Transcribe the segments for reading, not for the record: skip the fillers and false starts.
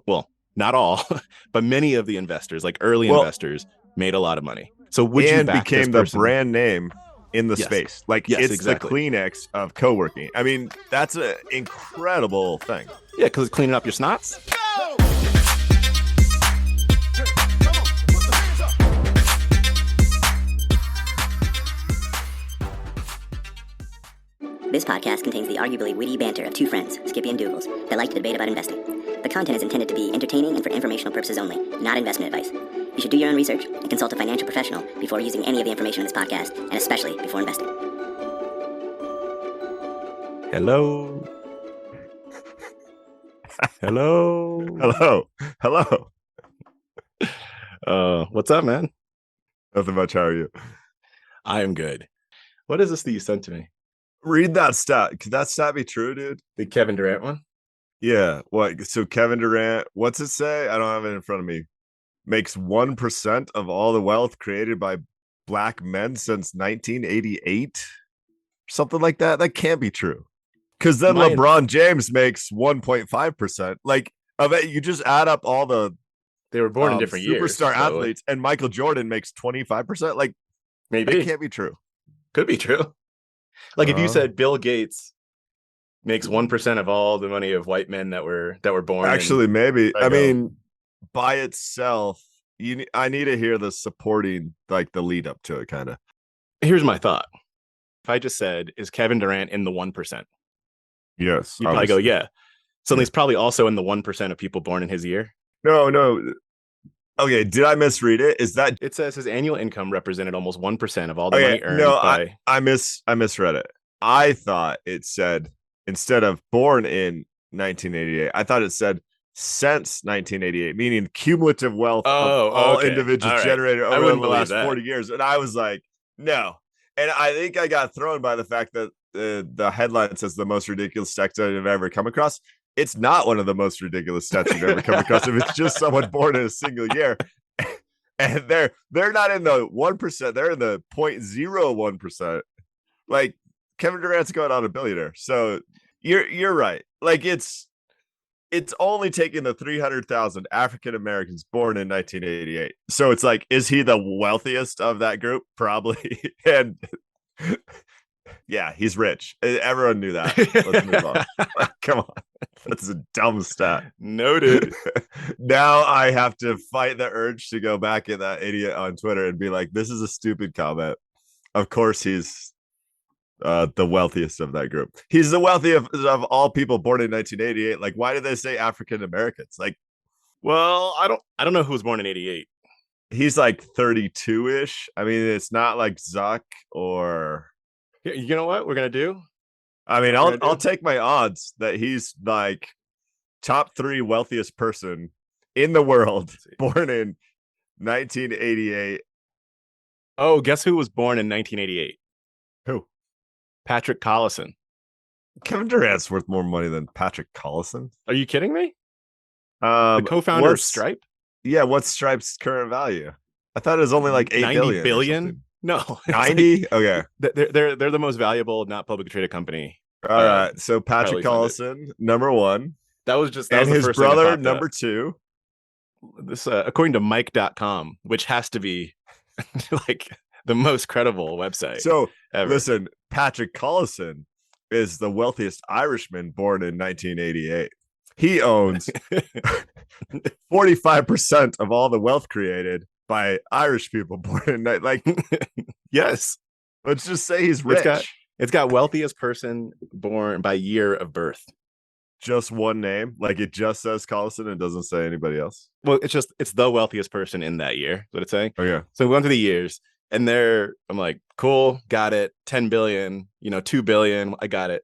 Well, not all, but many of the investors, like early Well, investors, made a lot of money. So would you and back this became the person? brand name in the Yes. space. Like Yes, it's the exactly. Kleenex of co-working. I mean, that's an incredible thing. Yeah, because it's cleaning up your snots. This podcast contains the arguably witty banter of two friends, Skippy and Doogles, that like to debate about investing. The content is intended to be entertaining and for informational purposes only, not investment advice. You should do your own research and consult a financial professional before using any of the information in this podcast, and especially before investing. Hello. Hello. Hello. Hello. What's up, man? Nothing much. How are you? I am good. What is this that you sent to me? Read that stat. Could that stat be true, dude? The Kevin Durant one? Yeah. What? So Kevin Durant, what's it say? I don't have it in front of me. Makes 1% of all the wealth created by black men since 1988. Something like that. That can't be true. Because then LeBron James makes 1.5%. Like, of it, you just add up all the they were born in different years. Superstar athletes, and Michael Jordan makes 25%. Like, maybe that can't be true. Could be true. Like if you said Bill Gates makes 1% of all the money of white men that were born. Actually, maybe. I mean, by itself, I need to hear the supporting, like the lead up to it, kind of. Here's my thought. If I just said, is Kevin Durant in the 1%? Yes. You'd probably go, yeah. So he's probably also in the 1% of people born in his year. No. Okay, did I misread it? Is that it says his annual income represented almost 1% of all the money earned by I misread it. I thought it said, instead of born in 1988, I thought it said since 1988, meaning cumulative wealth of all individuals generated over the last 40 years. And I was like, no. And I think I got thrown by the fact that the headline says the most ridiculous stats I've ever come across. It's not one of the most ridiculous stats you've ever come across if it's just someone born in a single year. And they're not in the 1%, they're in the 0.01%. Like Kevin Durant's going on a billionaire. So you're right. Like it's only taking the 300,000 African Americans born in 1988. So it's like, is he the wealthiest of that group? Probably. And yeah, he's rich. Everyone knew that. Let's move on. Come on. That's a dumb stat. Noted. Now I have to fight the urge to go back at that idiot on Twitter and be like, this is a stupid comment. Of course he's the wealthiest of that group. He's the wealthiest of all people born in 1988. Like, why did they say African Americans? Like, well, I don't know who was born in 88. He's like 32-ish. I mean, it's not like Zuck or... You know what we're gonna do? I mean, I'll take my odds that he's like top 3 wealthiest person in the world, born in 1988. Oh, guess who was born in 1988? Who? Patrick Collison. Kevin Durant's worth more money than Patrick Collison. Are you kidding me? The co-founder of Stripe? Yeah, what's Stripe's current value? I thought it was only like 90 billion. No, 90. Like, okay, they're the most valuable, not publicly traded company. All right, so Patrick Collison, number 1. That was his first brother, number 2. This according to Mike.com, which has to be like the most credible website. So ever. Listen, Patrick Collison is the wealthiest Irishman born in 1988. He owns 45% of all the wealth created by Irish people born in like. Yes, let's just say he's rich. It's got wealthiest person born by year of birth. Just one name, like it just says Collison and doesn't say anybody else. Well, it's the wealthiest person in that year. Is what it's saying. Oh yeah. So we went through the years, and I'm like, cool, got it. 10 billion, 2 billion, I got it.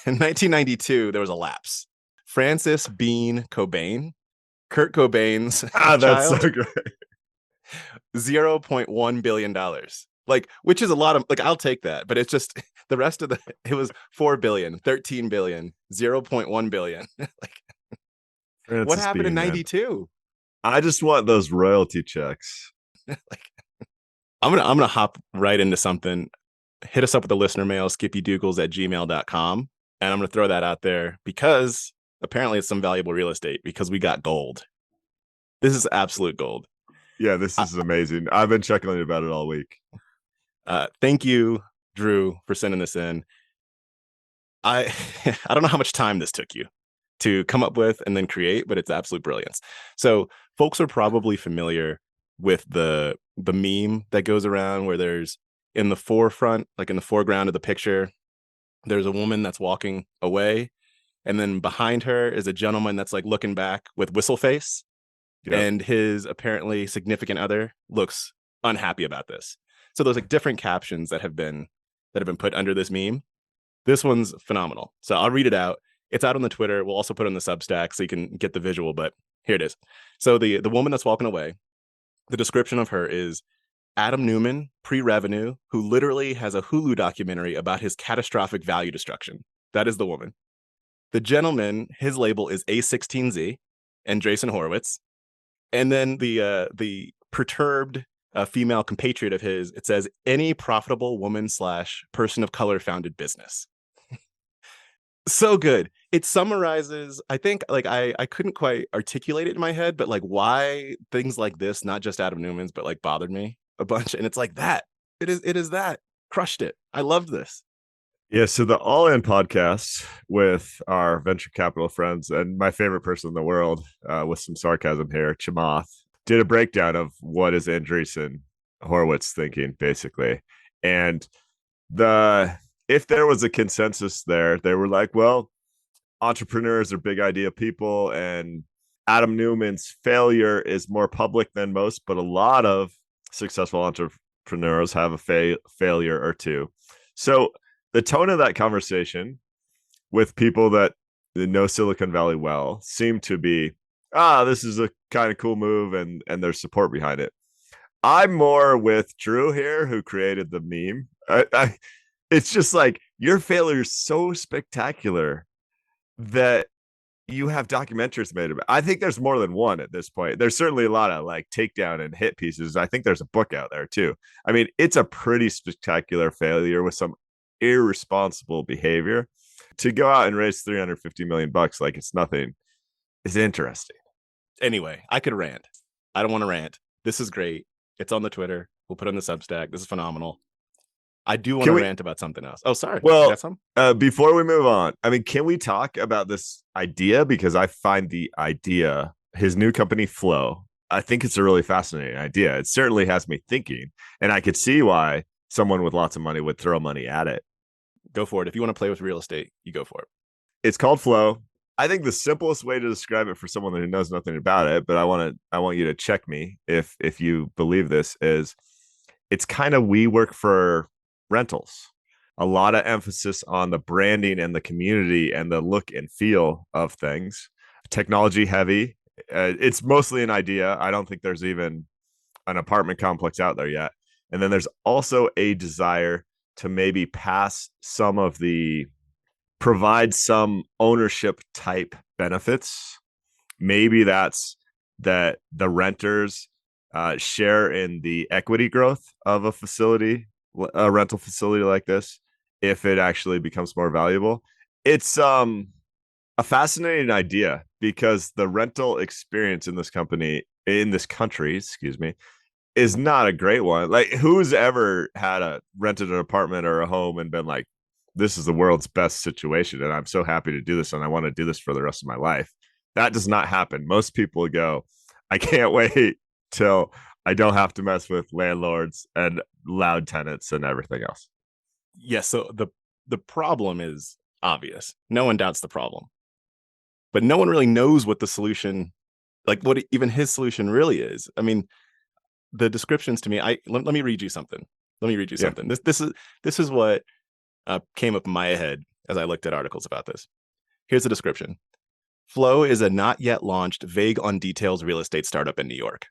In 1992, there was a lapse. Francis Bean Cobain, Kurt Cobain's that's so great. $0.1 billion. Like, which is a lot of, like, I'll take that, but it's just the rest of it was 4 billion, 13 billion, 0.1 billion. Like, Francis what happened in 92? I just want those royalty checks. Like, I'm gonna hop right into something. Hit us up with the listener mail, skippydoogles@gmail.com. And I'm gonna throw that out there because apparently it's some valuable real estate because we got gold. This is absolute gold. Yeah, this is amazing. I've been chuckling about it all week. Thank you, Drew, for sending this in. I don't know how much time this took you to come up with and then create, but it's absolute brilliance. So folks are probably familiar with the meme that goes around where there's in the forefront, like in the foreground of the picture, there's a woman that's walking away, and then behind her is a gentleman that's like looking back with whistle face. Yep. And his apparently significant other looks unhappy about this. So there's like different captions that have been put under this meme. This one's phenomenal. So I'll read it out. It's out on the Twitter. We'll also put it on the Substack so you can get the visual, but here it is. So the woman that's walking away, the description of her is Adam Neumann, pre-revenue, who literally has a Hulu documentary about his catastrophic value destruction. That is the woman. The gentleman, his label is A16Z and Jason Horowitz. And then the perturbed female compatriot of his, it says, any profitable woman / person of color founded business. So good. It summarizes, I think, like I couldn't quite articulate it in my head, but like why things like this, not just Adam Neumann's, but like bothered me a bunch. And it's like that. It is that. Crushed it. I loved this. Yeah, so the All In podcast with our venture capital friends and my favorite person in the world, with some sarcasm here, Chamath, did a breakdown of what is Andreessen Horowitz thinking, basically. And if there was a consensus there, they were like, well, entrepreneurs are big idea people, and Adam Neumann's failure is more public than most, but a lot of successful entrepreneurs have a failure or two. So the tone of that conversation with people that know Silicon Valley well seemed to be, this is a kind of cool move, and there's support behind it. I'm more with Drew here, who created the meme. It's just like your failure is so spectacular that you have documentaries made about it. I think there's more than one at this point. There's certainly a lot of like takedown and hit pieces. I think there's a book out there too. I mean, it's a pretty spectacular failure with some irresponsible behavior. To go out and raise $350 million like it's nothing is interesting. Anyway, I could rant. I don't want to rant. This is great. It's on the Twitter. We'll put it on the Substack. This is phenomenal. I do want to rant about something else. Oh, sorry. Well, before we move on, I mean, can we talk about this idea? Because I find the idea, his new company Flow, I think it's a really fascinating idea. It certainly has me thinking, and I could see why someone with lots of money would throw money at it. Go for it. If you want to play with real estate, you go for it. It's called Flow. I think the simplest way to describe it for someone who knows nothing about it, but I want you to check me if you believe this, is it's kind of WeWork for rentals. A lot of emphasis on the branding and the community and the look and feel of things. Technology heavy. It's mostly an idea. I don't think there's even an apartment complex out there yet. And then there's also a desire to maybe provide some ownership type benefits. Maybe that's that the renters share in the equity growth of a rental facility like this, if it actually becomes more valuable. It's a fascinating idea because the rental experience in this country, is not a great one. Like, who's ever rented an apartment or a home and been like, this is the world's best situation, and I'm so happy to do this, and I want to do this for the rest of my life? That does not happen. Most people go, I can't wait till I don't have to mess with landlords and loud tenants and everything else. Yes. So the problem is obvious. No one doubts the problem, but no one really knows what the solution, like what even his solution really is. I mean, the descriptions to me, let me read you something. Something. This is what came up in my head as I looked at articles about this. Here's the description. Flow is a not yet launched, vague on details real estate startup in New York.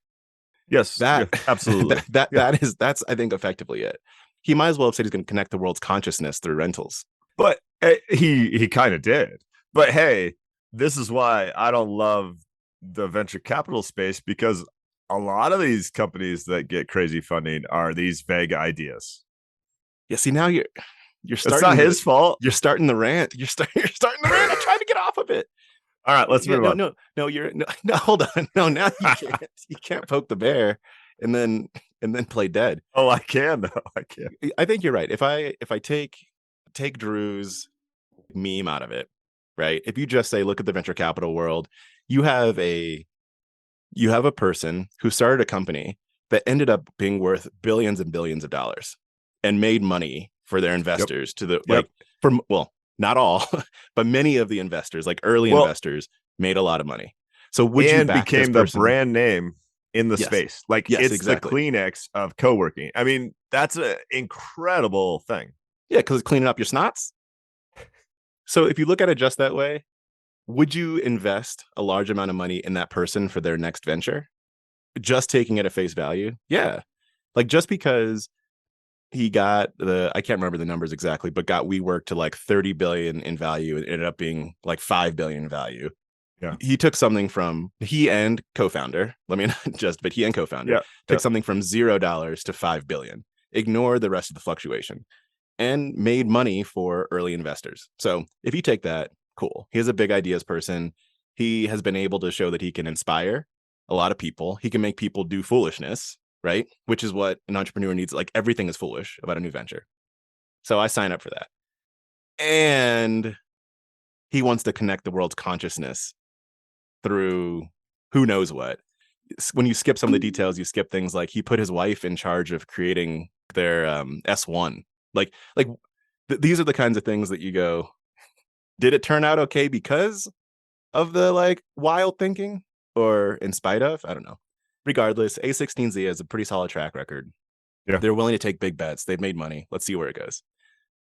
Yes, absolutely. That's I think effectively it. He might as well have said he's going to connect the world's consciousness through rentals. But he kind of did. But hey, this is why I don't love the venture capital space, because a lot of these companies that get crazy funding are these vague ideas. Yeah, see, now you're starting. It's not his fault. You're starting the rant. You're starting the rant. I'm trying to get off of it. All right, let's move on. No, no, hold on. No, now you can't poke the bear and then play dead. Oh, I can though. I can. I think you're right. If I take Drew's meme out of it, right? If you just say, look at the venture capital world, you have a person who started a company that ended up being worth billions and billions of dollars and made money for their investors not all, but many of the investors, like early investors, made a lot of money. So would you back became the brand name in the space? Like it's exactly the Kleenex of co-working. I mean, that's an incredible thing. Yeah, because it's cleaning up your snots. So if you look at it just that way, would you invest a large amount of money in that person for their next venture? Just taking it at face value? Yeah. Like just because he got I can't remember the numbers exactly, but got WeWork to like 30 billion in value and ended up being like 5 billion in value. Yeah. He took something from he and co-founder took something from $0 to 5 billion. Ignore the rest of the fluctuation and made money for early investors. So if you take that, cool. He is a big ideas person. He has been able to show that he can inspire a lot of people. He can make people do foolishness, right? Which is what an entrepreneur needs. Like everything is foolish about a new venture. So I sign up for that. And he wants to connect the world's consciousness through who knows what. When you skip some of the details, you skip things like he put his wife in charge of creating their S1. These are the kinds of things that you go, did it turn out okay because of the like wild thinking or in spite of? I don't know. Regardless, A16Z has a pretty solid track record. Yeah. They're willing to take big bets. They've made money. Let's see where it goes.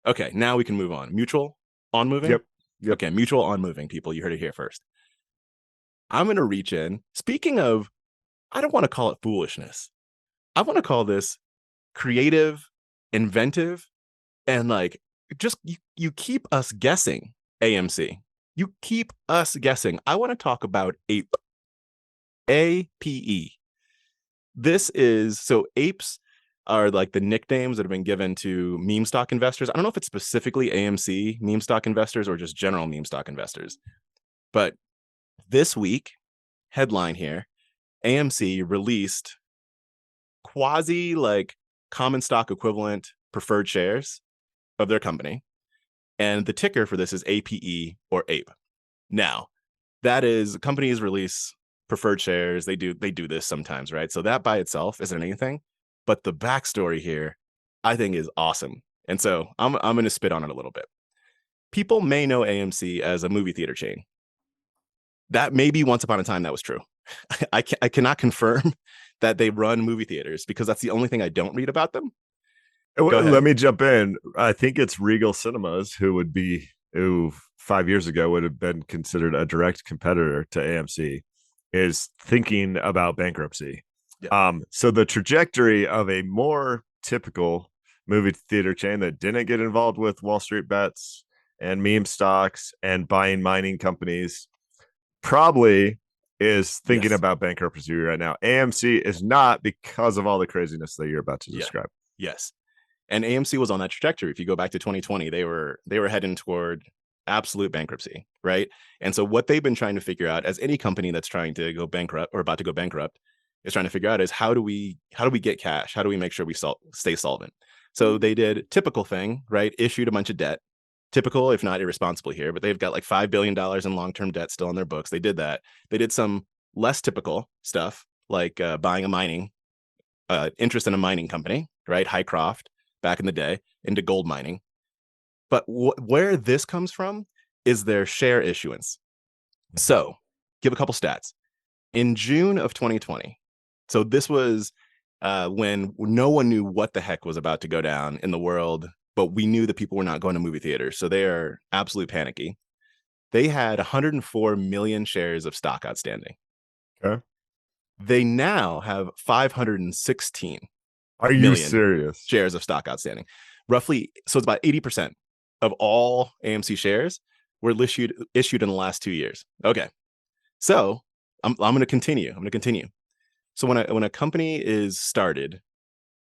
Okay, now we can move on. Mutual on moving? Yep. Okay, mutual on moving, people. You heard it here first. I'm going to reach in. Speaking of, I don't want to call it foolishness. I want to call this creative, inventive, and like just you keep us guessing, AMC. You keep us guessing. I want to talk about APE. APE. This is, so apes are like the nicknames that have been given to meme stock investors. I don't know if it's specifically AMC meme stock investors or just general meme stock investors. But this week, headline here, AMC released quasi like common stock equivalent preferred shares of their company. And the ticker for this is APE or APE. Now, that is, companies release preferred shares. They do this sometimes, right? So that by itself isn't anything. But the backstory here, I think, is awesome. And so I'm going to spit on it a little bit. People may know AMC as a movie theater chain. That maybe once upon a time that was true. I cannot confirm that they run movie theaters because that's the only thing I don't read about them. Let me jump in. I think it's Regal Cinemas who 5 years ago would have been considered a direct competitor to AMC, is thinking about bankruptcy. Yeah. So the trajectory of a more typical movie theater chain that didn't get involved with Wall Street bets and meme stocks and buying mining companies probably is thinking about bankruptcy right now. AMC is not, because of all the craziness that you're about to describe. Yes. And AMC was on that trajectory. If you go back to 2020, they were heading toward absolute bankruptcy, right? And so what they've been trying to figure out, as any company that's trying to go bankrupt or about to go bankrupt is trying to figure out, is how do we get cash? How do we make sure we stay solvent? So they did typical thing, right? Issued a bunch of debt. Typical, if not irresponsible here, but they've got like $5 billion in long-term debt still on their books. They did that. They did some less typical stuff, like buying a mining interest in a mining company, right? Highcroft back in the day, into gold mining. But where this comes from is their share issuance. So give a couple stats. In June of 2020, so this was when no one knew what the heck was about to go down in the world, but we knew that people were not going to movie theaters. So they are absolutely panicky. They had 104 million shares of stock outstanding. Okay. They now have 516 Are you serious? Shares of stock outstanding. Roughly, so it's about 80% of all AMC shares were issued in the last 2 years. Okay. So I'm going to continue. So when a company is started,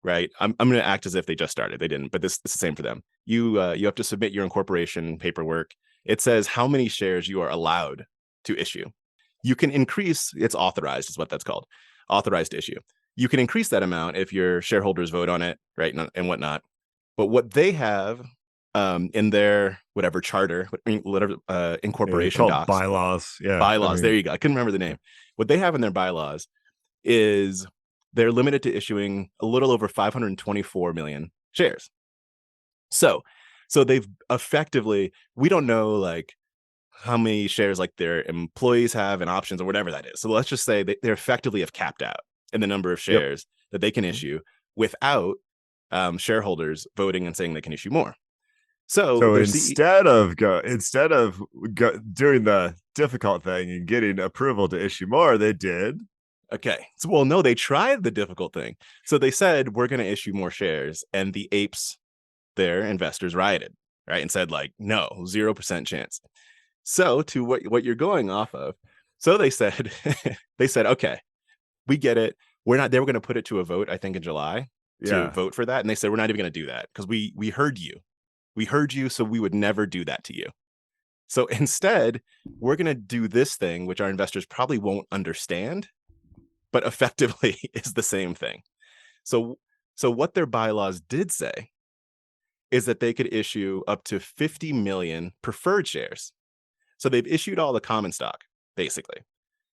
right, I'm going to act as if they just started. They didn't, but this is the same for them. You have to submit your incorporation paperwork. It says how many shares you are allowed to issue. You can increase, it's authorized is what that's called, authorized to issue. You can increase that amount if your shareholders vote on it, right, and whatnot. But what they have in their whatever charter, whatever incorporation docs, bylaws. Yeah, bylaws. There you go. I couldn't remember the name. What they have in their bylaws is they're limited to issuing a little over 524 million shares. So they've effectively, we don't know like how many shares like their employees have and options or whatever that is. So let's just say they effectively have capped out in the number of shares that they can issue without shareholders voting and saying they can issue more. So instead of doing the difficult thing and getting approval to issue more, they did. Okay. So, well, no, they tried the difficult thing. So they said, we're going to issue more shares. And the apes, their investors, rioted, right? And said like, no, 0% chance. So to what you're going off of. So they said, okay, we get it. They were going to put it to a vote, I think in July to vote for that. And they said, we're not even going to do that because we heard you. We heard you, so we would never do that to you. So instead, we're going to do this thing, which our investors probably won't understand, but effectively is the same thing. So what their bylaws did say is that they could issue up to 50 million preferred shares. So they've issued all the common stock, basically,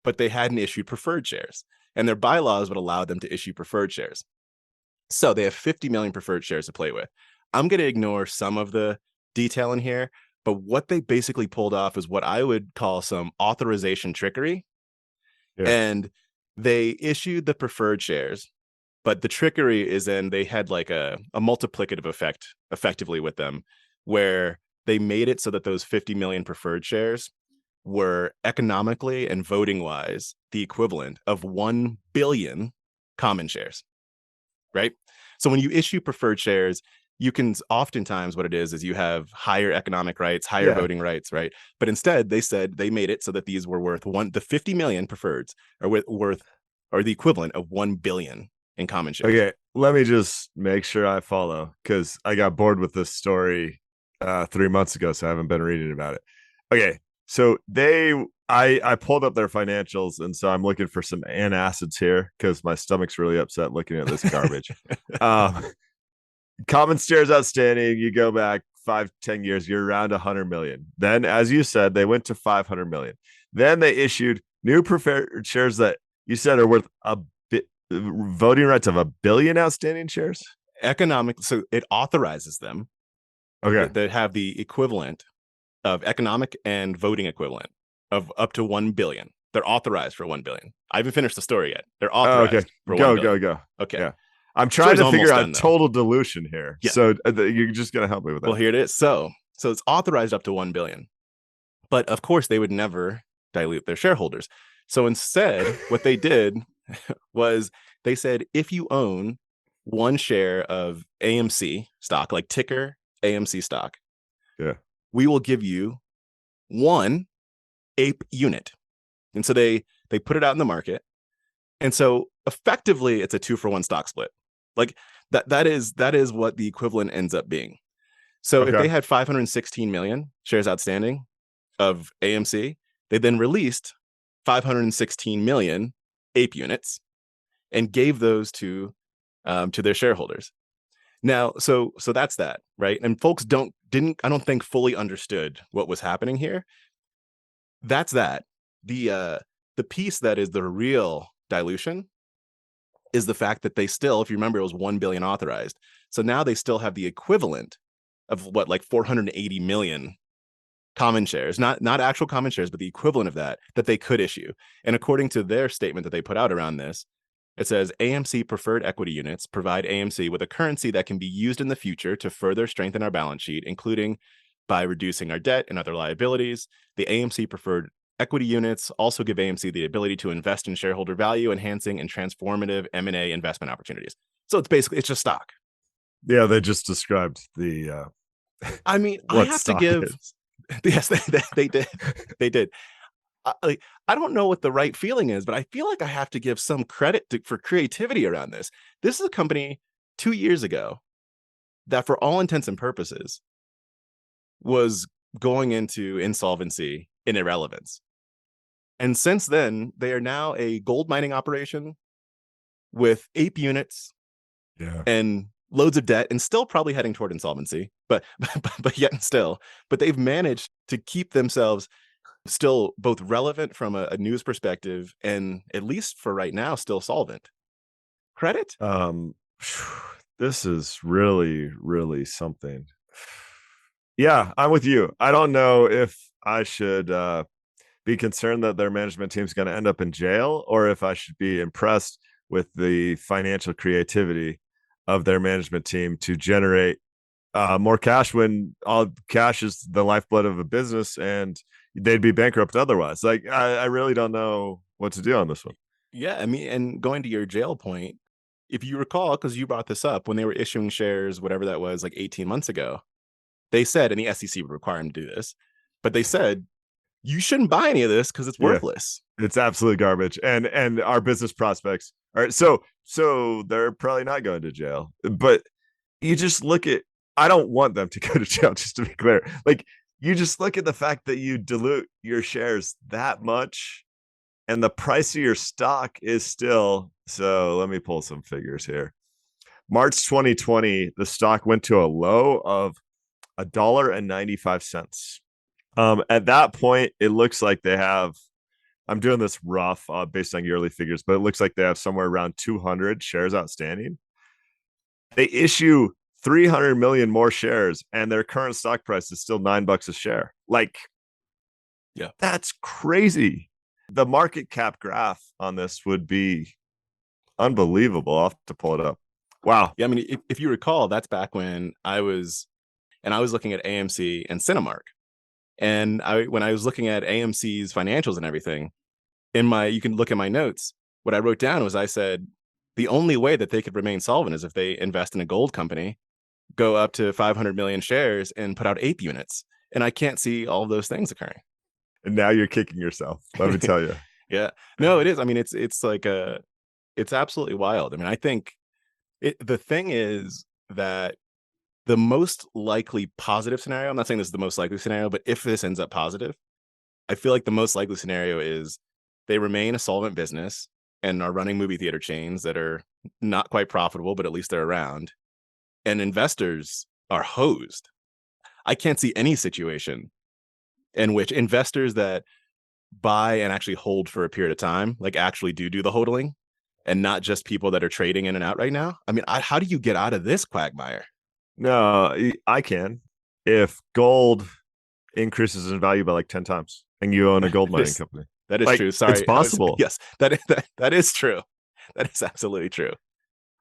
but they hadn't issued preferred shares. And their bylaws would allow them to issue preferred shares. So they have 50 million preferred shares to play with. I'm going to ignore some of the detail in here, but what they basically pulled off is what I would call some authorization trickery. Yeah. And they issued the preferred shares, but the trickery is in they had like a multiplicative effect effectively with them, where they made it so that those 50 million preferred shares were economically and voting wise the equivalent of 1 billion common shares, right? So when you issue preferred shares, you can oftentimes what it is you have higher economic rights, higher voting rights, right? But instead they said they made it so that these were worth the 50 million preferreds are the equivalent of 1 billion in common shares. Okay, let me just make sure I follow because I got bored with this story 3 months ago, so I haven't been reading about it. Okay, so I pulled up their financials, and so I'm looking for some antacids here because my stomach's really upset looking at this garbage. Common shares outstanding, you go back 5-10 years, you're around 100 million. Then, as you said, they went to 500 million. Then they issued new preferred shares that you said are worth voting rights of 1 billion outstanding shares. So it authorizes them. Okay, that have the equivalent of economic and voting equivalent of up to 1 billion. They're authorized for 1 billion. I haven't finished the story yet. They're authorized for 1 billion. Go. Okay. Yeah. I'm trying to figure out total dilution here. Yeah. So you're just going to help me with that. Well, here it is. So it's authorized up to 1 billion. But of course, they would never dilute their shareholders. So instead, what they did was they said, if you own one share of AMC stock, like ticker AMC stock, we will give you one APE unit. And so they put it out in the market. And so effectively, it's a 2-for-1 stock split. Like that is what the equivalent ends up being. So if they had 516 million shares outstanding of AMC, they then released 516 million APE units and gave those to their shareholders. Now, so that's that, right? And folks I don't think fully understood what was happening here. That's that. The piece that is the real dilution is the fact that they still, if you remember, it was 1 billion authorized. So now they still have the equivalent of what, like 480 million common shares, not actual common shares, but the equivalent of that they could issue. And according to their statement that they put out around this, it says AMC preferred equity units provide AMC with a currency that can be used in the future to further strengthen our balance sheet, including by reducing our debt and other liabilities. The AMC preferred equity units also give AMC the ability to invest in shareholder value, enhancing and transformative M&A investment opportunities. So it's just stock. Yeah, they just described the. I mean, I have to give. Is. Yes, they did. They did. I don't know what the right feeling is, but I feel like I have to give some credit for creativity around this. This is a company 2 years ago that, for all intents and purposes, was going into insolvency and irrelevance. And since then, they are now a gold mining operation with APE units and loads of debt, and still probably heading toward insolvency, but yet and still. But they've managed to keep themselves still both relevant from a news perspective and, at least for right now, still solvent. Credit? This is really, really something. Yeah, I'm with you. I don't know if I should be concerned that their management team is going to end up in jail, or if I should be impressed with the financial creativity of their management team to generate more cash when all cash is the lifeblood of a business and they'd be bankrupt otherwise. Like, I really don't know what to do on this one. Yeah, I mean, and going to your jail point, if you recall, because you brought this up, when they were issuing shares, whatever that was, like 18 months ago, they said, and the SEC would require them to do this, but they said, you shouldn't buy any of this because it's worthless. It's absolute garbage. And our business prospects are so they're probably not going to jail. But you just look at, I don't want them to go to jail, just to be clear. Like, you just look at the fact that you dilute your shares that much, and the price of your stock is still, so let me pull some figures here. March 2020, the stock went to a low of $1.95. At that point, it looks like they have, I'm doing this rough based on yearly figures, but it looks like they have somewhere around 200 shares outstanding. They issue 300 million more shares, and their current stock price is still $9 a share. Like, yeah, that's crazy. The market cap graph on this would be unbelievable. I'll have to pull it up. Wow. Yeah, I mean, if you recall, that's back when I was looking at AMC and Cinemark. And when I was looking at AMC's financials and everything, you can look at my notes. What I wrote down was, I said, the only way that they could remain solvent is if they invest in a gold company, go up to 500 million shares, and put out APE units. And I can't see all of those things occurring. And now you're kicking yourself, let me tell you. Yeah, no, it is. I mean, it's like it's absolutely wild. I mean, I think the thing is that the most likely positive scenario, I'm not saying this is the most likely scenario, but if this ends up positive, I feel like the most likely scenario is they remain a solvent business and are running movie theater chains that are not quite profitable, but at least they're around, and investors are hosed. I can't see any situation in which investors that buy and actually hold for a period of time, like actually do the hodling, and not just people that are trading in and out right now. I mean, how do you get out of this quagmire? No, I can. If gold increases in value by like 10 times and you own a gold mining company. That is true. Sorry. It's possible. Yes, that is true. That is absolutely true.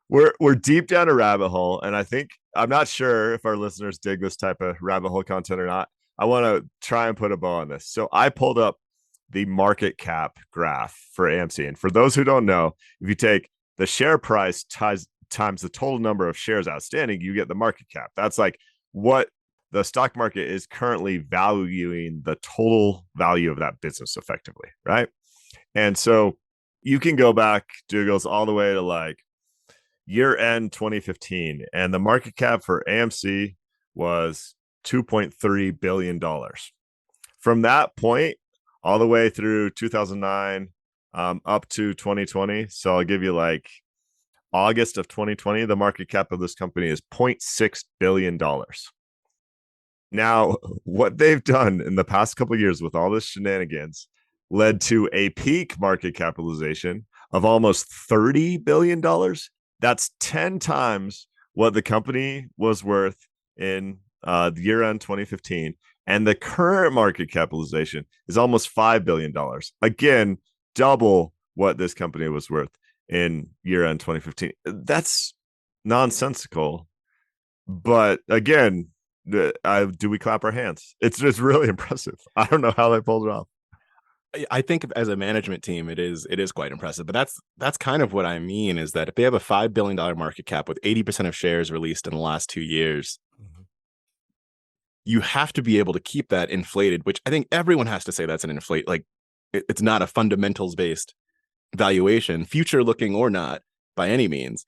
We're deep down a rabbit hole, and I think, I'm not sure if our listeners dig this type of rabbit hole content or not. I want to try and put a bow on this. So I pulled up the market cap graph for AMC. And for those who don't know, if you take the share price times the total number of shares outstanding, you get the market cap. That's like what the stock market is currently valuing the total value of that business effectively, right? And so you can go back, Doogles, all the way to like year end 2015, and the market cap for AMC was $2.3 billion. From that point all the way through 2009 up to 2020, so I'll give you like August of 2020, the market cap of this company is $0.6 billion. Now, what they've done in the past couple of years with all this shenanigans led to a peak market capitalization of almost $30 billion. That's 10 times what the company was worth in the year end 2015. And the current market capitalization is almost $5 billion. Again, double what this company was worth in year end 2015. That's nonsensical. But again, do we clap our hands? It's just really impressive. I don't know how they pulled it off. I think as a management team, it is quite impressive. But that's kind of what I mean, is that if they have a $5 billion market cap with 80% of shares released in the last 2 years, you have to be able to keep that inflated, which I think everyone has to say that's an inflate. Like, it's not a fundamentals based valuation, future looking or not, by any means.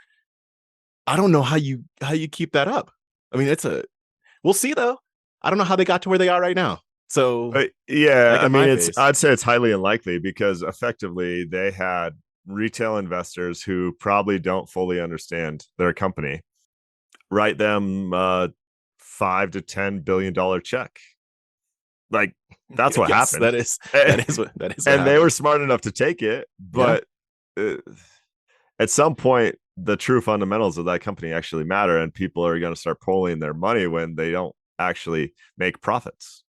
I don't know how you keep that up. I mean, we'll see though. I don't know how they got to where they are right now. So yeah, like I at mean, my pace. I'd say it's highly unlikely because effectively they had retail investors who probably don't fully understand their company write them $5 to $10 billion check. Like that's what Yes, happened. that is what And happened. they were smart enough to take it, but at some point the true fundamentals of that company actually matter, and people are going to start pulling their money when they don't actually make profits.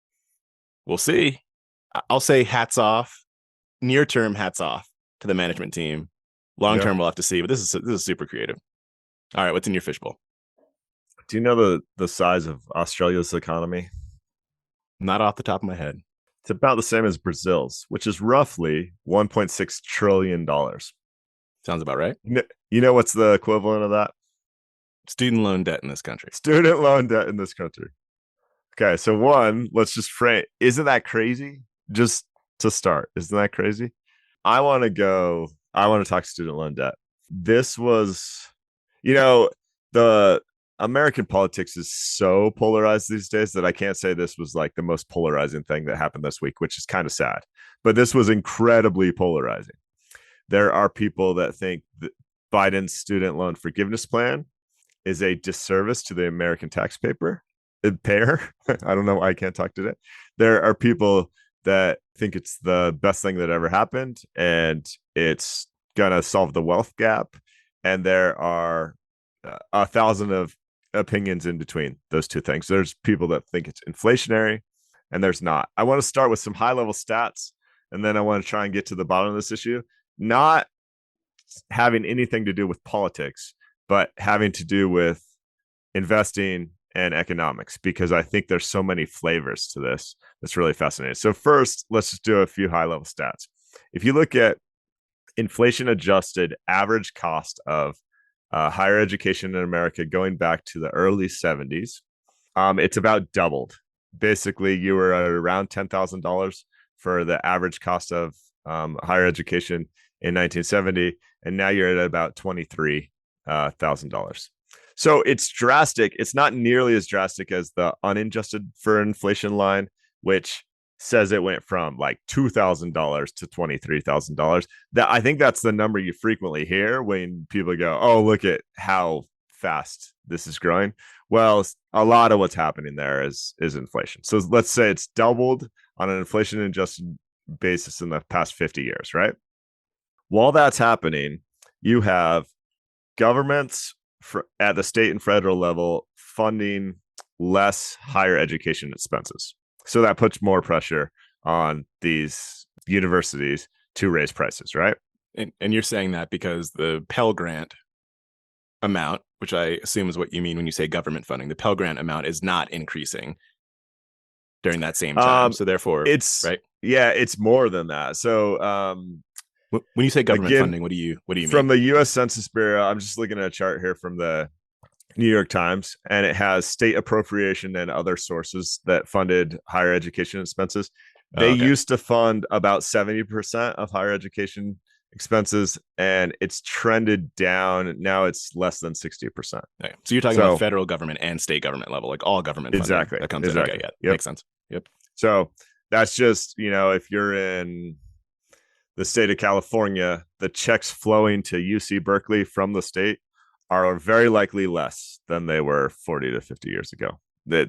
We'll see. I'll say hats off. Near term, hats off to the management team. Long term, we'll have to see. But this is super creative. All right, what's in your fishbowl? Do you know the size of Australia's economy? Not off the top of my head. It's about the same as Brazil's, which is roughly $1.6 trillion. Sounds about right. You know what's the equivalent of that? Student loan debt in this country. Student loan debt in this country. Okay, so one, let's just frame. Isn't that crazy? Just to start, isn't that crazy? I want to talk student loan debt. This was, the American politics is so polarized these days that I can't say this was like the most polarizing thing that happened this week, which is kind of sad. But this was incredibly polarizing. There are people that think that Biden's student loan forgiveness plan is a disservice to the American taxpayer. I don't know why I can't talk today. There are people that think it's the best thing that ever happened and it's gonna solve the wealth gap. And there are 1,000 of opinions in between those two things. There's people that think it's inflationary and there's not. I want to start with some high level stats and then I want to try and get to the bottom of this issue, not having anything to do with politics, but having to do with investing and economics, because I think there's so many flavors to this that's really fascinating. So first, let's just do a few high level stats. If you look at inflation adjusted average cost of higher education in America going back to the early 70s, it's about doubled. Basically, you were at around $10,000 for the average cost of higher education in 1970, and now you're at about $23,000. So it's drastic. It's not nearly as drastic as the unadjusted for inflation line, which says it went from like $2,000 to $23,000. That I think that's the number you frequently hear when people go, "Oh, look at how fast this is growing." Well, a lot of what's happening there is inflation. So let's say it's doubled on an inflation adjusted basis in the past 50 years, right? While that's happening, you have governments at the state and federal level funding less higher education expenses. So that puts more pressure on these universities to raise prices, right? And you're saying that because the Pell Grant amount, which I assume is what you mean when you say government funding, the Pell Grant amount is not increasing during that same time. So therefore, it's right. Yeah, it's more than that. So when you say government funding, what do you mean? From the U.S. Census Bureau, I'm just looking at a chart here from the New York Times, and it has state appropriation and other sources that funded higher education expenses. They used to fund about 70% of higher education expenses, and it's trended down. Now it's less than 60%. Okay. So you're talking about federal government and state government level, like all government funding. Exactly. That comes in. Okay, yeah, Yep. Makes sense. Yep. So that's just, if you're in the state of California, the checks flowing to UC Berkeley from the state are very likely less than they were 40 to 50 years ago. They're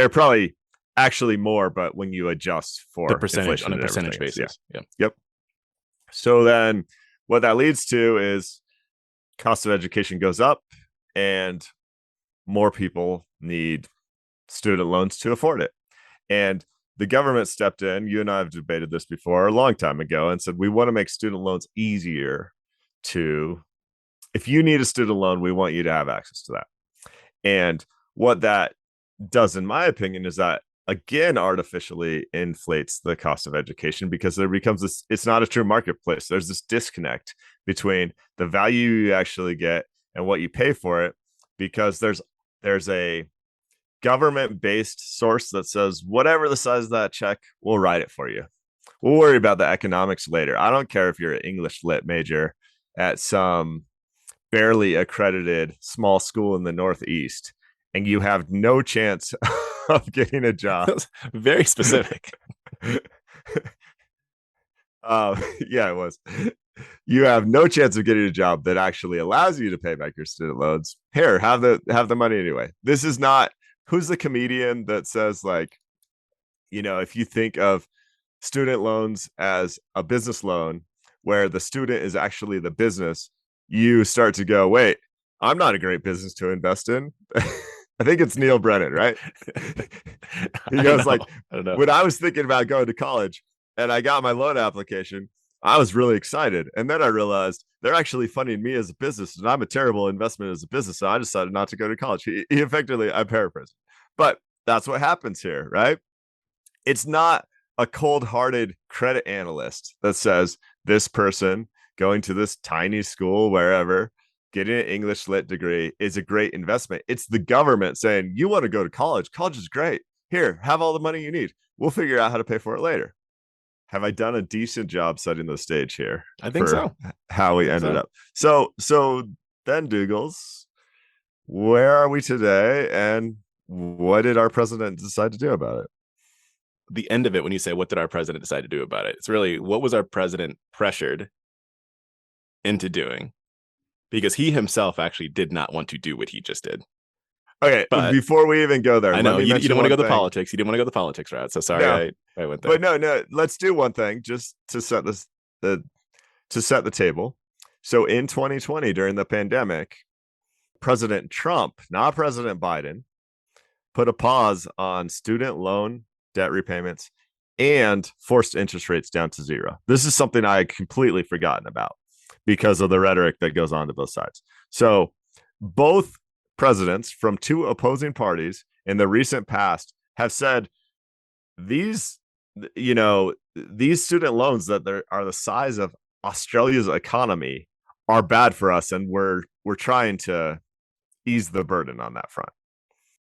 probably actually more, but when you adjust for the percentage on a percentage basis. Yeah. Yep. So then what that leads to is cost of education goes up and more people need student loans to afford it. And the government stepped in. You and I have debated this before a long time ago and said, we want to make student loans easier if you need a student loan, we want you to have access to that. And what that does, in my opinion, is that, again, artificially inflates the cost of education, because there becomes this, it's not a true marketplace. There's this disconnect between the value you actually get and what you pay for it, because there's a government-based source that says, whatever the size of that check, we'll write it for you. We'll worry about the economics later. I don't care if you're an English lit major at some barely accredited small school in the Northeast and you have no chance of getting a job. Very specific. Yeah, it was. You have no chance of getting a job that actually allows you to pay back your student loans. Here, have the money anyway. This is not, who's the comedian that says, like, if you think of student loans as a business loan where the student is actually the business, you start to go, wait, I'm not a great business to invest in. I think it's Neil Brennan, right? He goes like, when I was thinking about going to college and I got my loan application, I was really excited. And then I realized they're actually funding me as a business and I'm a terrible investment as a business. So I decided not to go to college. He effectively, I'm paraphrasing, but that's what happens here, right? It's not a cold-hearted credit analyst that says this person going to this tiny school, wherever, getting an English lit degree is a great investment. It's the government saying, you want to go to college. College is great. Here, have all the money you need. We'll figure out how to pay for it later. Have I done a decent job setting the stage here? I think so. How we ended up. So then, Doogles, where are we today? And what did our president decide to do about it? The end of it, when you say, what did our president decide to do about it? It's really, what was our president pressured into doing? Because he himself actually did not want to do what he just did. Okay, but before we even go there, I know you don't want to go the politics. You didn't want to go the politics route. So sorry, I went there. But no, let's do one thing just to set the table. So in 2020, during the pandemic, President Trump, not President Biden, put a pause on student loan debt repayments and forced interest rates down to zero. This is something I had completely forgotten about because of the rhetoric that goes on to both sides. So both presidents from two opposing parties in the recent past have said these student loans that are the size of Australia's economy are bad for us, and we're trying to ease the burden on that front.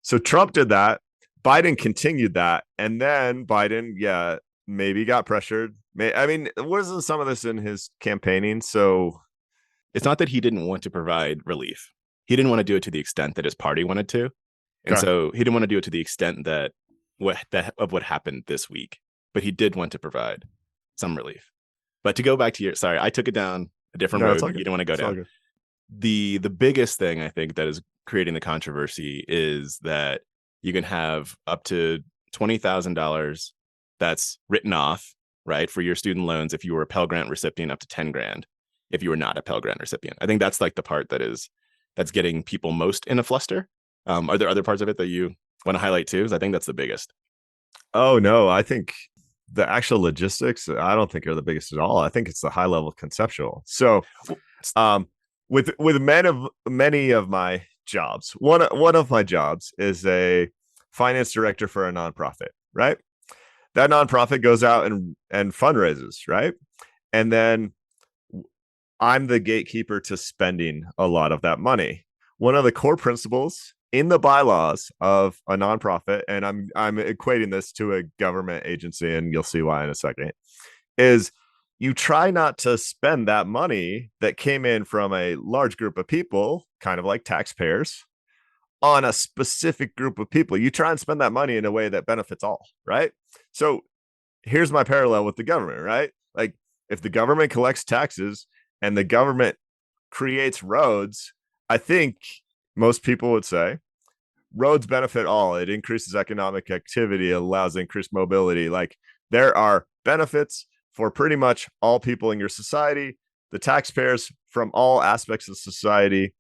So Trump did that. Biden continued that, and then Biden, maybe got pressured. Wasn't some of this in his campaigning? So it's not that he didn't want to provide relief. He didn't want to do it to the extent that his party wanted to. And so he didn't want to do it to the extent that what happened this week. But he did want to provide some relief. But to go back to sorry, I took it down a different road you didn't want to go down. The biggest thing I think that is creating the controversy is that you can have up to $20,000 that's written off, right, for your student loans if you were a Pell Grant recipient, up to $10,000 if you were not a Pell Grant recipient. I think that's like the part that's getting people most in a fluster. Are there other parts of it that you want to highlight too? Because I think that's the biggest. Oh no, I think the actual logistics, I don't think are the biggest at all. I think it's the high level conceptual. So, with many of my jobs, one of my jobs is a finance director for a nonprofit, right? That nonprofit goes out and fundraises, right? And then I'm the gatekeeper to spending a lot of that money. One of the core principles in the bylaws of a nonprofit, and I'm equating this to a government agency, and you'll see why in a second, is you try not to spend that money that came in from a large group of people, kind of like taxpayers, on a specific group of people. You try and spend that money in a way that benefits all, right? So here's my parallel with the government, right? Like, if the government collects taxes and the government creates roads, I think most people would say roads benefit all. It increases economic activity, it allows increased mobility. Like, there are benefits for pretty much all people in your society. The taxpayers from all aspects of society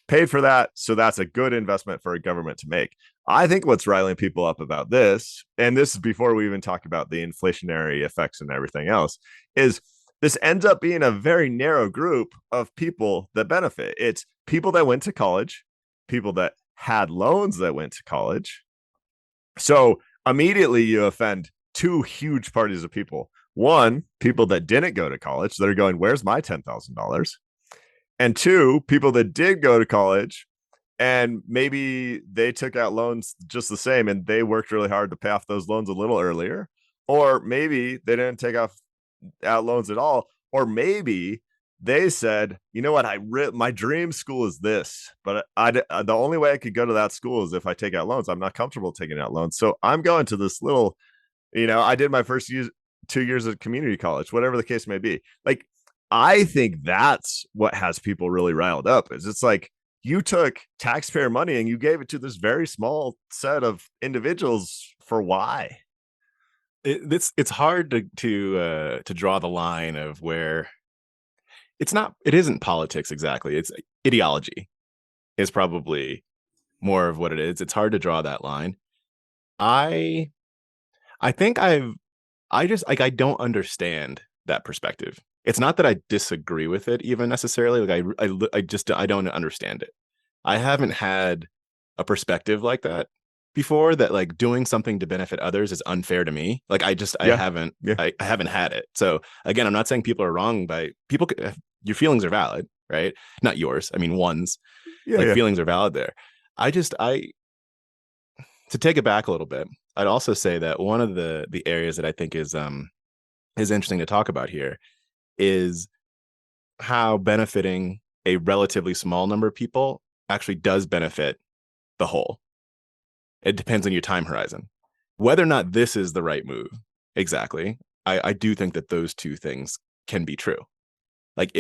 paid for that. So that's a good investment for a government to make. I think what's riling people up about this, and this is before we even talk about the inflationary effects and everything else, is this ends up being a very narrow group of people that benefit. It's people that went to college, people that had loans that went to college. So immediately you offend two huge parties of people. One, people that didn't go to college that are going, where's my $10,000? And two, people that did go to college and maybe they took out loans just the same and they worked really hard to pay off those loans a little earlier. Or maybe they didn't take out loans at all. Or maybe They said, you know what, my dream school is this, but the only way I could go to that school is if I take out loans. I'm not comfortable taking out loans, so I'm going to this little, I did my first 2 years at community college, whatever the case may be. Like, I think that's what has people really riled up, is it's like you took taxpayer money and you gave it to this very small set of individuals for why? It's hard to draw the line of where it isn't politics exactly. It's ideology is probably more of what it is. It's hard to draw that line. I think I just like, I don't understand that perspective. It's not that I disagree with it even necessarily. Like I don't understand it. I haven't had a perspective like that before, that like doing something to benefit others is unfair to me. Like I haven't I haven't had it. So again, I'm not saying people are wrong by people. Your feelings are valid, right? Not yours. I mean, one's. Feelings are valid there. To take it back a little bit, I'd also say that one of the areas that I think is interesting to talk about here is how benefiting a relatively small number of people actually does benefit the whole. It depends on your time horizon. Whether or not this is the right move, exactly, I do think that those two things can be true. Like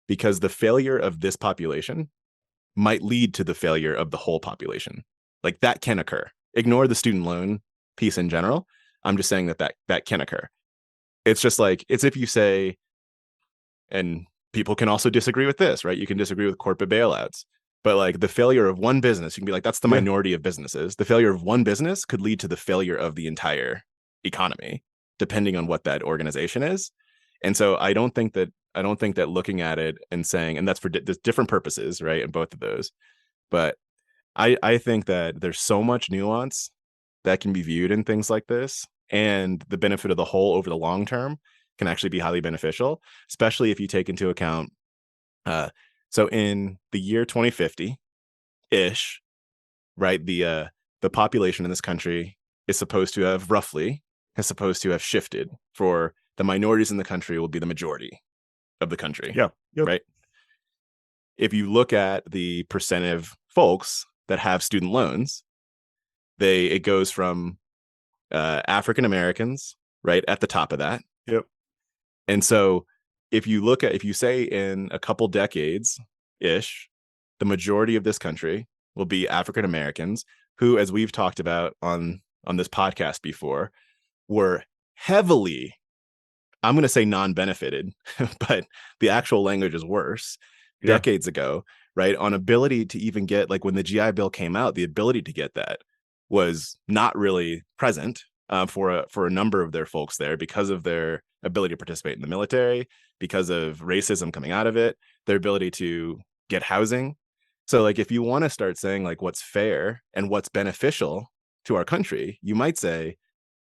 because the failure of this population might lead to the failure of the whole population. Like that can occur. Ignore the student loan piece in general. I'm just saying that can occur. It's just like, it's if you say, and people can also disagree with this, right? You can disagree with corporate bailouts, but like the failure of one business, you can be like, that's the minority of businesses. The failure of one business could lead to the failure of the entire economy, depending on what that organization is. And so I don't think that looking at it and saying, and that's for different purposes, right? In both of those. But I think that there's so much nuance that can be viewed in things like this, and the benefit of the whole over the long term can actually be highly beneficial, especially if you take into account. So in the year 2050-ish, right, the population in this country is supposed to have shifted, for the minorities in the country will be the majority of the country. Yeah. Yep. Right. If you look at the percent of folks that have student loans, it goes from African Americans right at the top of that. Yep. And so if you say in a couple decades ish, the majority of this country will be African Americans who, as we've talked about on this podcast before, were heavily, I'm going to say non-benefited, but the actual language is worse, decades ago, right? On ability to even get, like when the GI Bill came out, the ability to get that was not really present for a number of their folks there, because of their ability to participate in the military, because of racism coming out of it, their ability to get housing. So like, if you want to start saying like what's fair and what's beneficial to our country, you might say,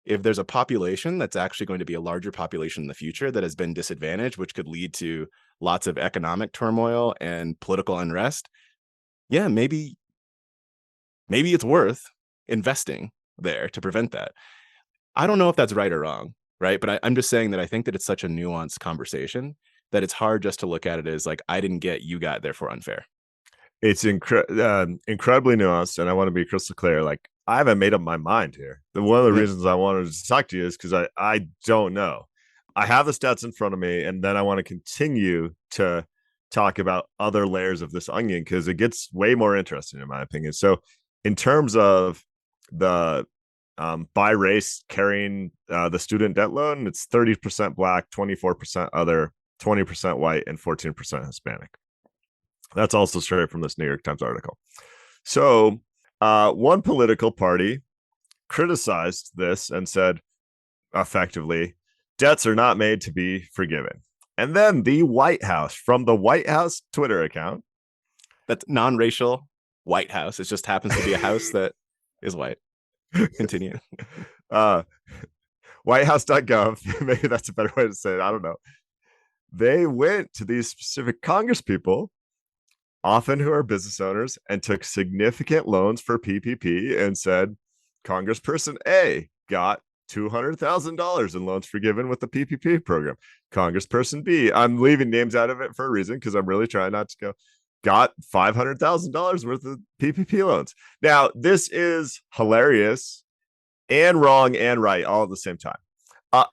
if there's a population that's actually going to be a larger population in the future that has been disadvantaged, which could lead to lots of economic turmoil and political unrest, maybe it's worth investing there to prevent that. I don't know if that's right or wrong, right? But I'm just saying that I think that it's such a nuanced conversation that it's hard just to look at it as like, I didn't get, you got, therefore unfair. It's incredibly nuanced, and I want to be crystal clear. Like, I haven't made up my mind here. One of the reasons I wanted to talk to you is because I don't know. I have the stats in front of me, and then I want to continue to talk about other layers of this onion, because it gets way more interesting in my opinion. So in terms of the by race carrying the student debt loan, it's 30% Black, 24% other, 20% white, and 14% Hispanic. That's also straight from this New York Times article. So one political party criticized this and said, effectively, debts are not made to be forgiven. And then the White House, from the White House Twitter account. That's non-racial White House. It just happens to be a house that is white. Continue. Whitehouse.gov. Maybe that's a better way to say it. I don't know. They went to these specific Congress people, often who are business owners, and took significant loans for PPP, and said, Congressperson A got $200,000 in loans forgiven with the PPP program. Congressperson B, I'm leaving names out of it for a reason because I'm really trying not to go, got $500,000 worth of PPP loans. Now, this is hilarious and wrong and right all at the same time.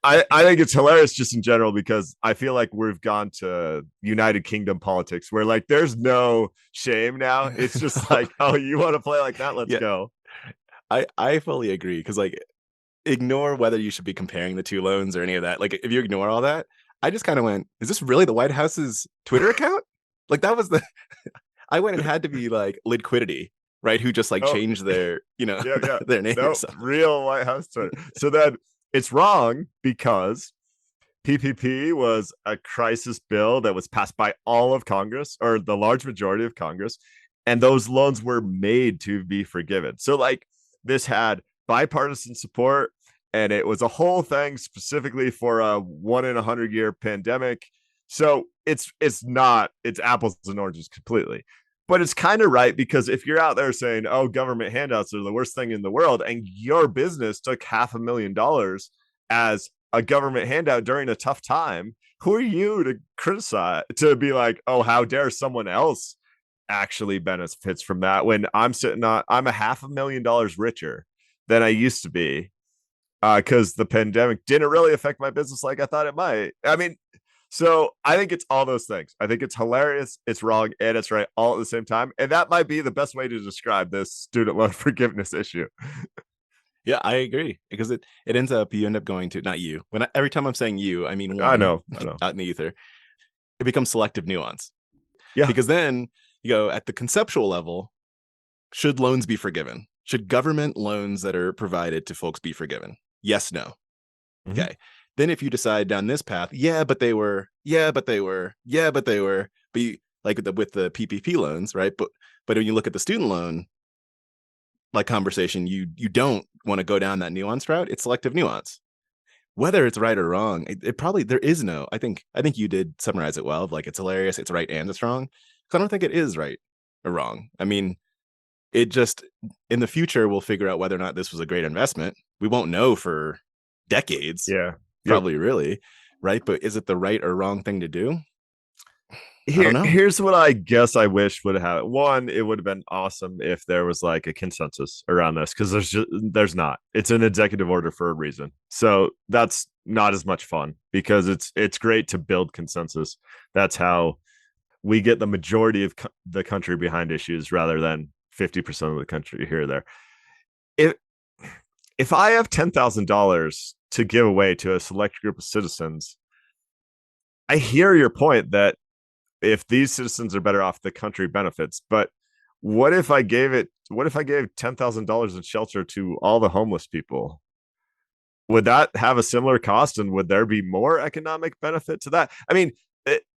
I think it's hilarious just in general because I feel like we've gone to United Kingdom politics where like there's no shame now. It's just like, oh, you want to play like that? Let's go. I fully agree because like ignore whether you should be comparing the two loans or any of that. Like if you ignore all that, I just kind of went, is this really the White House's Twitter account? Like that was the I went and had to be like liquidity, right? Who just like changed their, their name. Nope, real White House Twitter. So then it's wrong because PPP was a crisis bill that was passed by all of Congress or the large majority of Congress. And those loans were made to be forgiven. So like this had bipartisan support and it was a whole thing specifically for a 1 in 100 year pandemic. So it's apples and oranges completely. But it's kind of right because if you're out there saying, oh, government handouts are the worst thing in the world, and your business took $500,000 as a government handout during a tough time, who are you to criticize, to be like, oh, how dare someone else actually benefits from that when I'm $500,000 richer than I used to be because the pandemic didn't really affect my business like I thought it might. I mean, so I think it's all those things. I think it's hilarious, it's wrong, and it's right all at the same time. And that might be the best way to describe this student loan forgiveness issue. Yeah, I agree because it ends up, you end up going to, not you. Every time I'm saying you, I mean, one, I know. Out in the ether. It becomes selective nuance. Yeah. Because then you go at the conceptual level, should loans be forgiven? Should government loans that are provided to folks be forgiven? Yes, no. Mm-hmm. Okay. Then if you decide down this path, but you, like with the PPP loans, right? But when you look at the student loan like conversation, you don't want to go down that nuance route. It's selective nuance. Whether it's right or wrong, it probably, there is no, I think you did summarize it well, of like it's hilarious, it's right and it's wrong. Because I don't think it is right or wrong. I mean, it just, in the future, we'll figure out whether or not this was a great investment. We won't know for decades. Yeah. Probably really, right? But is it the right or wrong thing to do? Here's what I guess I wish would have happened. One, it would have been awesome if there was like a consensus around this because there's not. It's an executive order for a reason. So that's not as much fun because it's great to build consensus. That's how we get the majority of the country behind issues rather than 50% of the country here or there. If I have $10,000 to give away to a select group of citizens, I hear your point that if these citizens are better off, the country benefits. But what if I gave $10,000 in shelter to all the homeless people? Would that have a similar cost? And would there be more economic benefit to that? I mean,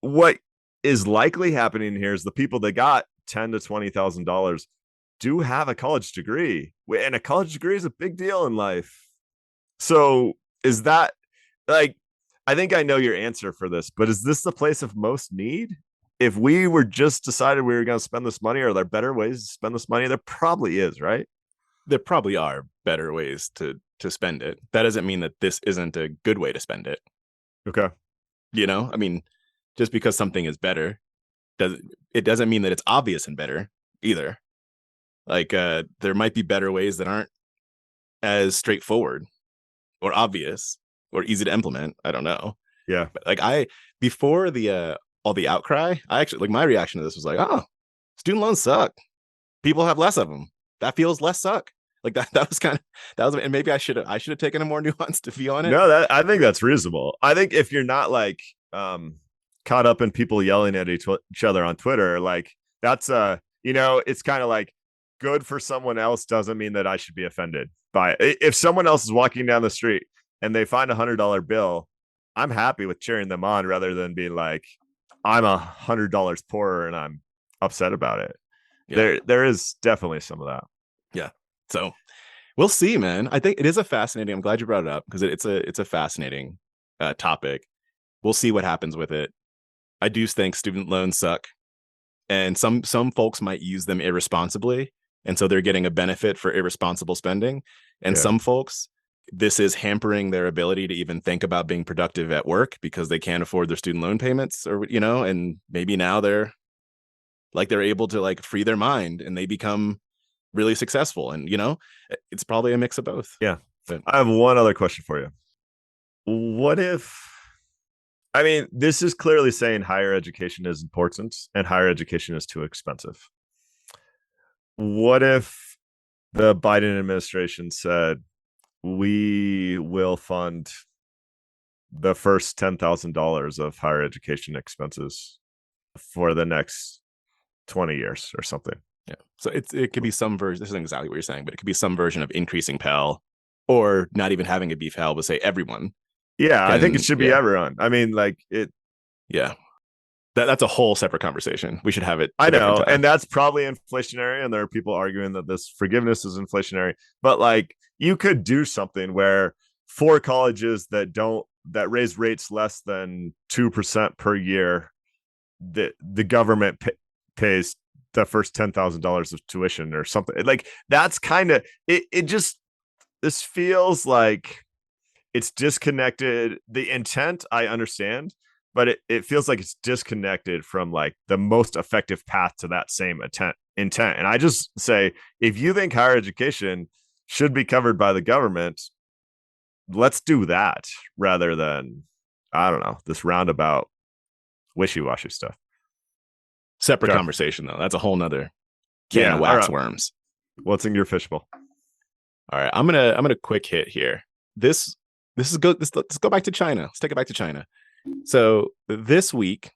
what is likely happening here is the people that got $10,000 to $20,000 do have a college degree, and a college degree is a big deal in life. So is that, like, I think I know your answer for this, but is this the place of most need? If we were just decided we were going to spend this money, are there better ways to spend this money? There probably is, right? There probably are better ways to spend it. That doesn't mean that this isn't a good way to spend it. Okay. I mean, just because something is better, doesn't mean that it's obvious and better either. Like, there might be better ways that aren't as straightforward or obvious or easy to implement. I don't know. Yeah. But like before the all the outcry, I actually, like, my reaction to this was like, oh, student loans suck. People have less of them. That feels less suck. Like and maybe I should have taken a more nuanced view on it. No, I think that's reasonable. I think if you're not like caught up in people yelling at each other on Twitter, like that's it's kind of like good for someone else doesn't mean that I should be offended by it. If someone else is walking down the street and they find $100 bill, I'm happy with cheering them on rather than being like, I'm $100 poorer and I'm upset about it. Yeah. There is definitely some of that. Yeah. So we'll see, man. I think it is I'm glad you brought it up because it's a fascinating topic. We'll see what happens with it. I do think student loans suck, and some folks might use them irresponsibly, and so they're getting a benefit for irresponsible spending. And some folks, this is hampering their ability to even think about being productive at work because they can't afford their student loan payments, or and maybe now they're able to like free their mind and they become really successful, and it's probably a mix of both. Yeah. But I have one other question for you. What if, I mean, this is clearly saying higher education is important and higher education is too expensive. What if the Biden administration said, we will fund the first $10,000 of higher education expenses for the next 20 years or something? Yeah. So it could be some version. This isn't exactly what you're saying, but it could be some version of increasing Pell, or not even having a B Pell, but say everyone. Yeah, I think it should be everyone. I mean, like it. Yeah. That's a whole separate conversation. We should have it. I know. And that's probably inflationary. And there are people arguing that this forgiveness is inflationary. But like, you could do something where for colleges that raise rates less than 2% per year, the government pays the first $10,000 of tuition or something. Like, that's kind of it. Just, this feels like it's disconnected. The intent, I understand, but it feels like it's disconnected from like the most effective path to that same intent. And I just say, if you think higher education should be covered by the government, let's do that rather than, I don't know, this roundabout wishy-washy stuff. Separate conversation though. That's a whole nother can of wax worms. What's in your fishbowl? All right, I'm gonna quick hit here. Let's go back to China. Let's take it back to China. So this week,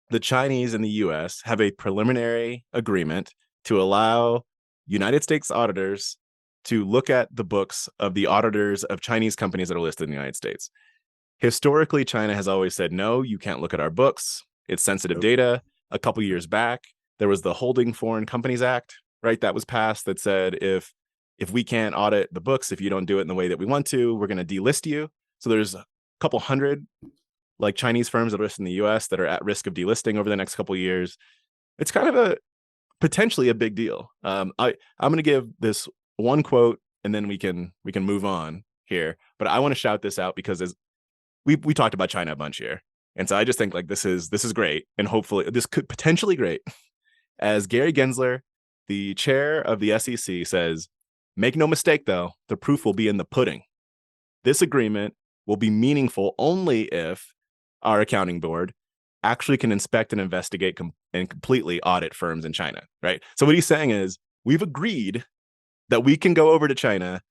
the Chinese and the US have a preliminary agreement to allow United States auditors to look at the books of the auditors of Chinese companies that are listed in the United States. Historically, China has always said, no, you can't look at our books. It's sensitive data. A couple years back, there was the Holding Foreign Companies Act, right? That was passed that said, if we can't audit the books, if you don't do it in the way that we want to, we're going to delist you. So there's a couple hundred like Chinese firms that are listed in the US that are at risk of delisting over the next couple of years. It's kind of potentially a big deal. I'm going to give this one quote and then we can move on here. But I want to shout this out because we talked about China a bunch here. And so I just think like this is great. And hopefully this could potentially great. As Gary Gensler, the chair of the SEC, says, make no mistake, though, the proof will be in the pudding. This agreement will be meaningful only if our accounting board actually can inspect and investigate and completely audit firms in China, right? So what he's saying is we've agreed that we can go over to China,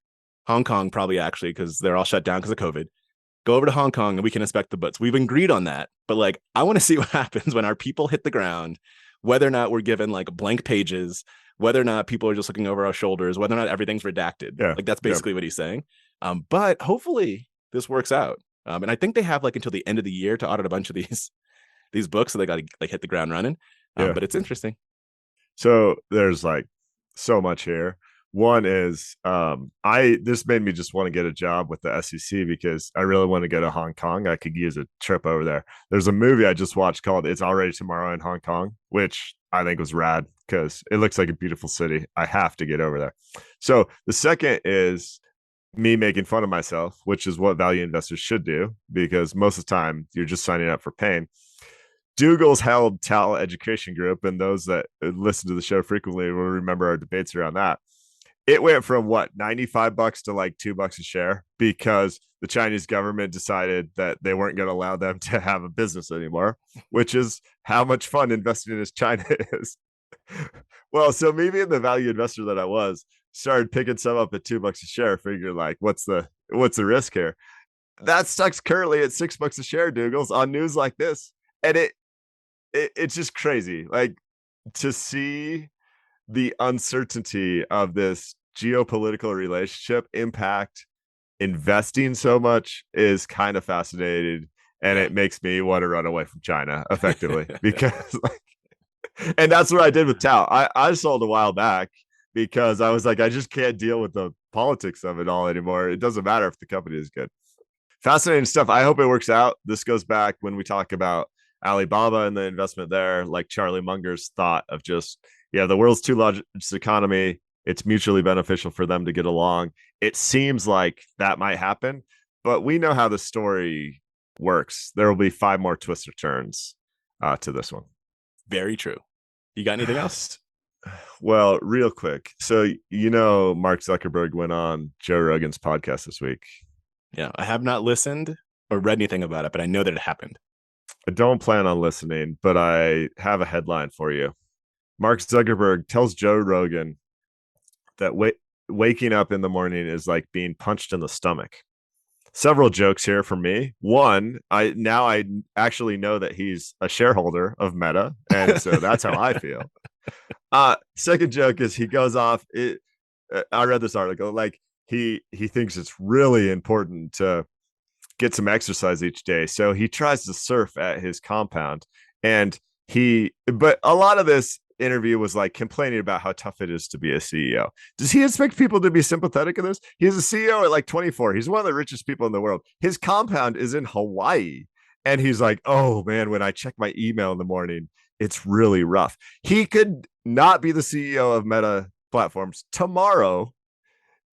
Hong Kong probably actually, because they're all shut down because of COVID, go over to Hong Kong and we can inspect the books. We've agreed on that. But like, I want to see what happens when our people hit the ground, whether or not we're given like blank pages, whether or not people are just looking over our shoulders, whether or not everything's redacted. Yeah. Like that's basically what he's saying. But hopefully this works out. And I think they have like until the end of the year to audit a bunch of these books. So they got to like hit the ground running. But it's interesting. So there's like so much here. One is this made me just want to get a job with the SEC because I really want to go to Hong Kong. I could use a trip over there. There's a movie I just watched called It's Already Tomorrow in Hong Kong, which I think was rad because it looks like a beautiful city. I have to get over there. So the second is me making fun of myself, which is what value investors should do because most of the time you're just signing up for pain. Doogles held Tal Education Group, and those that listen to the show frequently will remember our debates around that. It went from what, $95 to like $2 a share because the Chinese government decided that they weren't going to allow them to have a business anymore, which is how much fun investing in China is. Well, so me being the value investor that I was, started picking some up at $2 a share, figuring like, what's the risk here? That stock's currently at $6 a share, Doogles, on news like this. And it's just crazy. Like to see the uncertainty of this geopolitical relationship impact investing so much is kind of fascinating, and it makes me want to run away from China effectively because like, and that's what I did with Tao. I sold a while back because I was like, I just can't deal with the politics of it all anymore. It doesn't matter if the company is good. Fascinating stuff. I hope it works out. This goes back when we talk about Alibaba and the investment there, like Charlie Munger's thought of just, the world's two largest economy. it's mutually beneficial for them to get along. It seems like that might happen, but we know how the story works. There will be 5 more twists or turns to this one. Very true. You got anything else? Well, real quick. So, Mark Zuckerberg went on Joe Rogan's podcast this week. Yeah, I have not listened or read anything about it, but I know that it happened. I don't plan on listening, but I have a headline for you. Mark Zuckerberg tells Joe Rogan that waking up in the morning is like being punched in the stomach. Several jokes here from me. One, I actually know that he's a shareholder of Meta, and so that's how I feel. Second joke is he goes off. I read this article. Like he thinks it's really important to get some exercise each day, so he tries to surf at his compound. And but a lot of this interview was like complaining about how tough it is to be a CEO. Does he expect people to be sympathetic in this? He's a CEO at like 24. He's one of the richest people in the world. His compound is in Hawaii. And he's like, oh man, when I check my email in the morning, it's really rough. He could not be the CEO of Meta Platforms tomorrow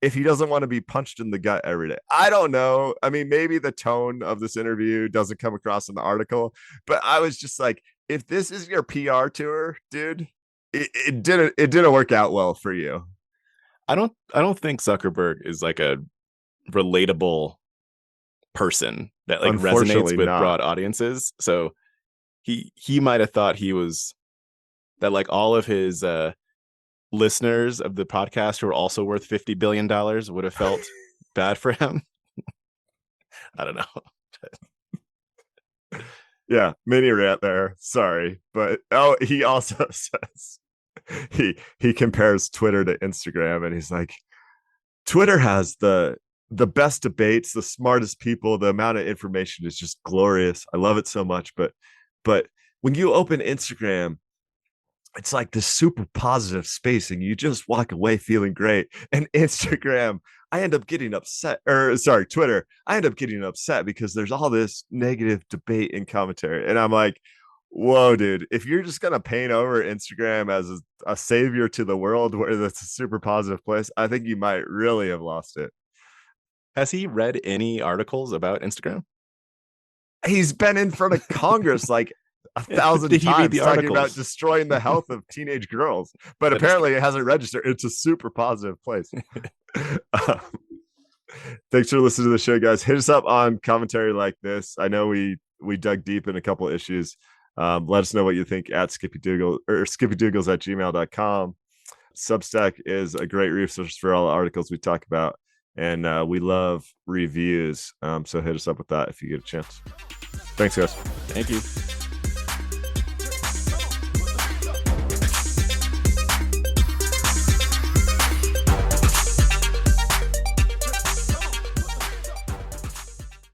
if he doesn't want to be punched in the gut every day. I don't know. I mean, maybe the tone of this interview doesn't come across in the article, but I was just like, if this is your PR tour, dude, it didn't work out well for you. I don't think Zuckerberg is like a relatable person that like resonates with broad audiences. So he might have thought he was that like all of his listeners of the podcast who are also worth $50 billion would have felt bad for him. I don't know. Yeah, mini rant there. Sorry, but he also says he compares Twitter to Instagram, and he's like, Twitter has the best debates, the smartest people, the amount of information is just glorious. I love it so much, but when you open Instagram, it's like this super positive space and you just walk away feeling great. And Instagram, I end up getting upset, Twitter, I end up getting upset because there's all this negative debate and commentary. And I'm like, whoa, dude, if you're just going to paint over Instagram as a savior to the world where that's a super positive place, I think you might really have lost it. Has he read any articles about Instagram? He's been in front of Congress like 1,000 times talking about destroying the health of teenage girls, but apparently it hasn't registered. It's a super positive place. Thanks for listening to the show, guys. Hit us up on commentary like this. I know we dug deep in a couple of issues. Let us know what you think at Skippy Doogles or skippydoogles@gmail.com. Substack is a great resource for all the articles we talk about, and we love reviews. So hit us up with that if you get a chance. Thanks, guys. Thank you.